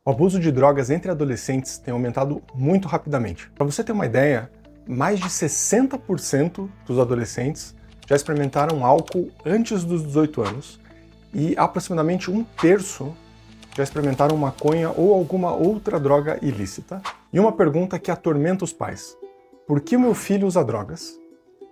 O abuso de drogas entre adolescentes tem aumentado muito rapidamente. Para você ter uma ideia, mais de 60% dos adolescentes já experimentaram álcool antes dos 18 anos e aproximadamente um terço já experimentaram maconha ou alguma outra droga ilícita. E uma pergunta que atormenta os pais: por que o meu filho usa drogas?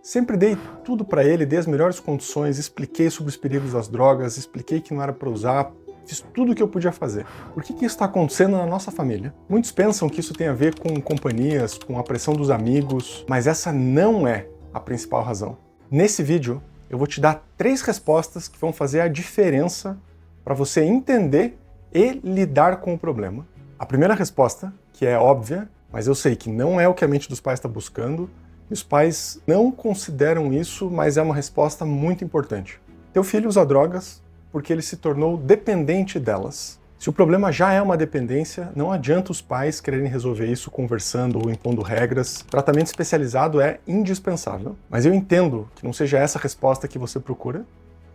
Sempre dei tudo para ele, dei as melhores condições, expliquei sobre os perigos das drogas, expliquei que não era para usar, fiz tudo o que eu podia fazer. Por que isso está acontecendo na nossa família? Muitos pensam que isso tem a ver com companhias, com a pressão dos amigos, mas essa não é a principal razão. Nesse vídeo, eu vou te dar 3 respostas que vão fazer a diferença para você entender e lidar com o problema. A primeira resposta, que é óbvia, mas eu sei que não é o que a mente dos pais está buscando, e os pais não consideram isso, mas é uma resposta muito importante. Teu filho usa drogas porque ele se tornou dependente delas. Se o problema já é uma dependência, não adianta os pais quererem resolver isso conversando ou impondo regras. Tratamento especializado é indispensável. Mas eu entendo que não seja essa a resposta que você procura,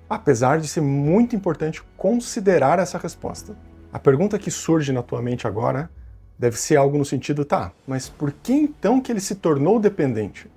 apesar de ser muito importante considerar essa resposta. A pergunta que surge na tua mente agora deve ser algo no sentido, tá, mas por que então que ele se tornou dependente?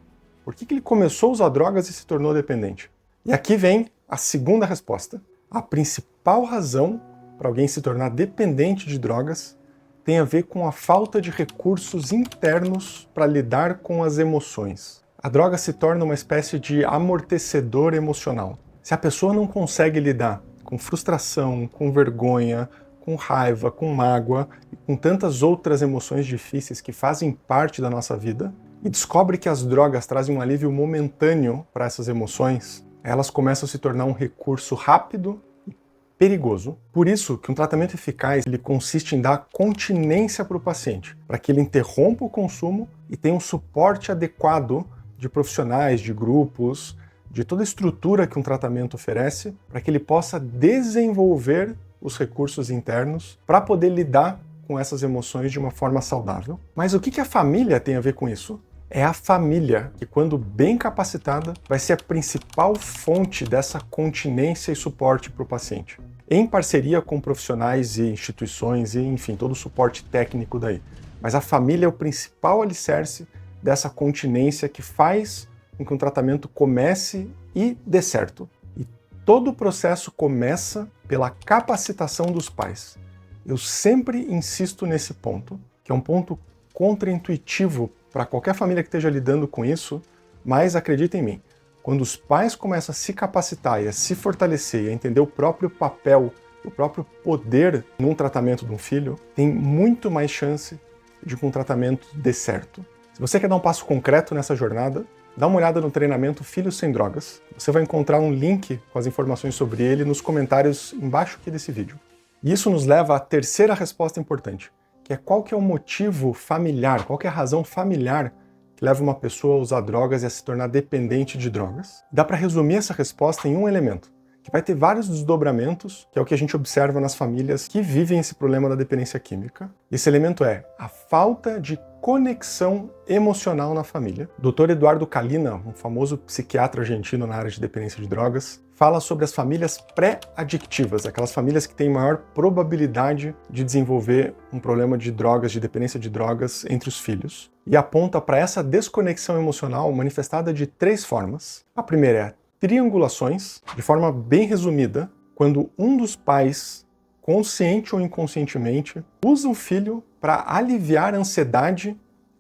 Por que ele começou a usar drogas e se tornou dependente? E aqui vem a segunda resposta. A principal razão para alguém se tornar dependente de drogas tem a ver com a falta de recursos internos para lidar com as emoções. A droga se torna uma espécie de amortecedor emocional. Se a pessoa não consegue lidar com frustração, com vergonha, com raiva, com mágoa e com tantas outras emoções difíceis que fazem parte da nossa vida, e descobre que as drogas trazem um alívio momentâneo para essas emoções, elas começam a se tornar um recurso rápido e perigoso. Por isso que um tratamento eficaz ele consiste em dar continência para o paciente, para que ele interrompa o consumo e tenha um suporte adequado de profissionais, de grupos, de toda a estrutura que um tratamento oferece, para que ele possa desenvolver os recursos internos para poder lidar com essas emoções de uma forma saudável. Mas o que a família tem a ver com isso? É a família que, quando bem capacitada, vai ser a principal fonte dessa continência e suporte para o paciente, em parceria com profissionais e instituições e, enfim, todo o suporte técnico daí. Mas a família é o principal alicerce dessa continência que faz com que um tratamento comece e dê certo. E todo o processo começa pela capacitação dos pais. Eu sempre insisto nesse ponto, que é um ponto contraintuitivo para qualquer família que esteja lidando com isso, mas acredita em mim, quando os pais começam a se capacitar e a se fortalecer e a entender o próprio papel, o próprio poder num tratamento de um filho, tem muito mais chance de que um tratamento dê certo. Se você quer dar um passo concreto nessa jornada, dá uma olhada no treinamento Filhos Sem Drogas. Você vai encontrar um link com as informações sobre ele nos comentários embaixo aqui desse vídeo. E isso nos leva à terceira resposta importante, que é qual que é o motivo familiar, qual que é a razão familiar que leva uma pessoa a usar drogas e a se tornar dependente de drogas. Dá para resumir essa resposta em um elemento, que vai ter vários desdobramentos, que é o que a gente observa nas famílias que vivem esse problema da dependência química. Esse elemento é a falta de conexão emocional na família. O Dr. Eduardo Calina, um famoso psiquiatra argentino na área de dependência de drogas, fala sobre as famílias pré-adictivas, aquelas famílias que têm maior probabilidade de desenvolver um problema de drogas, de dependência de drogas entre os filhos. E aponta para essa desconexão emocional manifestada de 3 formas. A primeira é triangulações, de forma bem resumida, quando um dos pais, consciente ou inconscientemente, usa o filho para aliviar a ansiedade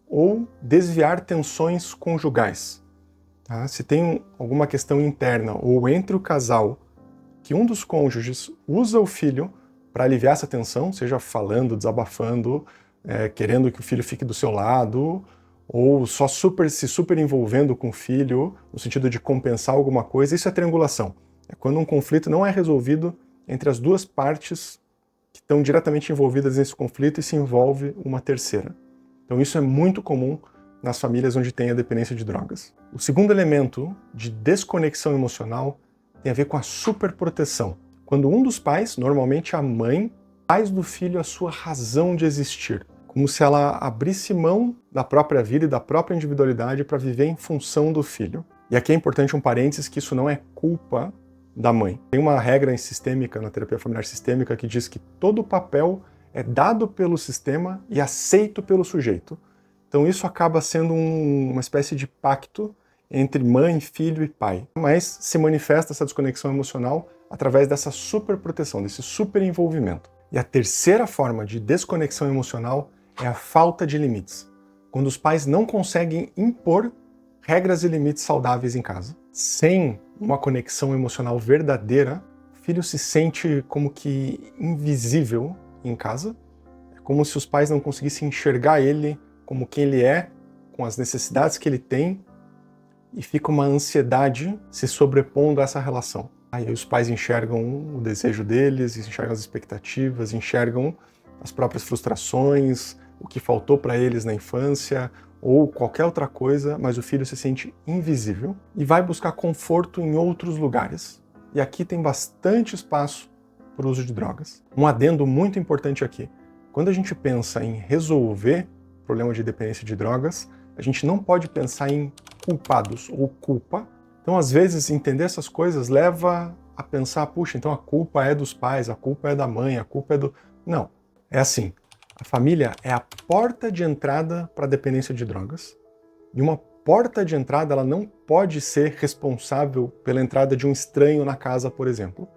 ou desviar tensões conjugais. Tá? Se tem alguma questão interna ou entre o casal que um dos cônjuges usa o filho para aliviar essa tensão, seja falando, desabafando, querendo que o filho fique do seu lado, ou só se super envolvendo com o filho, no sentido de compensar alguma coisa, isso é triangulação. É quando um conflito não é resolvido entre as duas partes que estão diretamente envolvidas nesse conflito e se envolve uma terceira. Então isso é muito comum nas famílias onde tem a dependência de drogas. O segundo elemento de desconexão emocional tem a ver com a superproteção. Quando um dos pais, normalmente a mãe, faz do filho a sua razão de existir, como se ela abrisse mão da própria vida e da própria individualidade para viver em função do filho. E aqui é importante um parênteses que isso não é culpa da mãe. Tem uma regra sistêmica, na terapia familiar sistêmica, que diz que todo papel é dado pelo sistema e aceito pelo sujeito. Então isso acaba sendo uma espécie de pacto entre mãe, filho e pai. Mas se manifesta essa desconexão emocional através dessa superproteção, desse superenvolvimento. E a terceira forma de desconexão emocional é a falta de limites. Quando os pais não conseguem impor regras e limites saudáveis em casa. Sem uma conexão emocional verdadeira, o filho se sente como que invisível em casa. É como se os pais não conseguissem enxergar ele como quem ele é, com as necessidades que ele tem, e fica uma ansiedade se sobrepondo a essa relação. Aí os pais enxergam o desejo deles, enxergam as expectativas, enxergam as próprias frustrações, o que faltou para eles na infância, ou qualquer outra coisa, mas o filho se sente invisível e vai buscar conforto em outros lugares. E aqui tem bastante espaço para o uso de drogas. Um adendo muito importante aqui. Quando a gente pensa em resolver o problema de dependência de drogas, a gente não pode pensar em culpados ou culpa. Então, às vezes, entender essas coisas leva a pensar, puxa, então a culpa é dos pais, a culpa é da mãe, a culpa é do... Não, é assim. A família é a porta de entrada para a dependência de drogas. E uma porta de entrada ela não pode ser responsável pela entrada de um estranho na casa, por exemplo.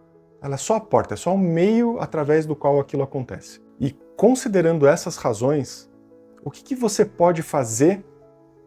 Ela é só a porta, é só o meio através do qual aquilo acontece. E considerando essas razões, o que você pode fazer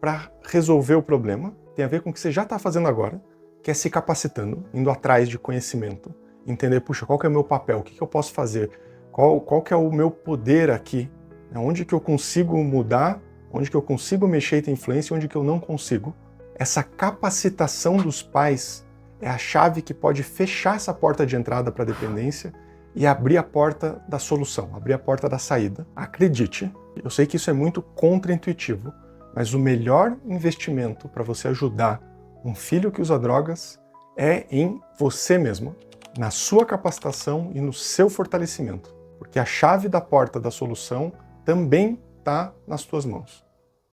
para resolver o problema? Tem a ver com o que você já está fazendo agora, que é se capacitando, indo atrás de conhecimento, entender, puxa, qual que é o meu papel, o que eu posso fazer? Qual que é o meu poder aqui? Onde que eu consigo mudar? Onde que eu consigo mexer e ter influência? Onde que eu não consigo? Essa capacitação dos pais é a chave que pode fechar essa porta de entrada para a dependência e abrir a porta da solução, abrir a porta da saída. Acredite, eu sei que isso é muito contraintuitivo, mas o melhor investimento para você ajudar um filho que usa drogas é em você mesmo, na sua capacitação e no seu fortalecimento. Porque a chave da porta da solução também está nas tuas mãos.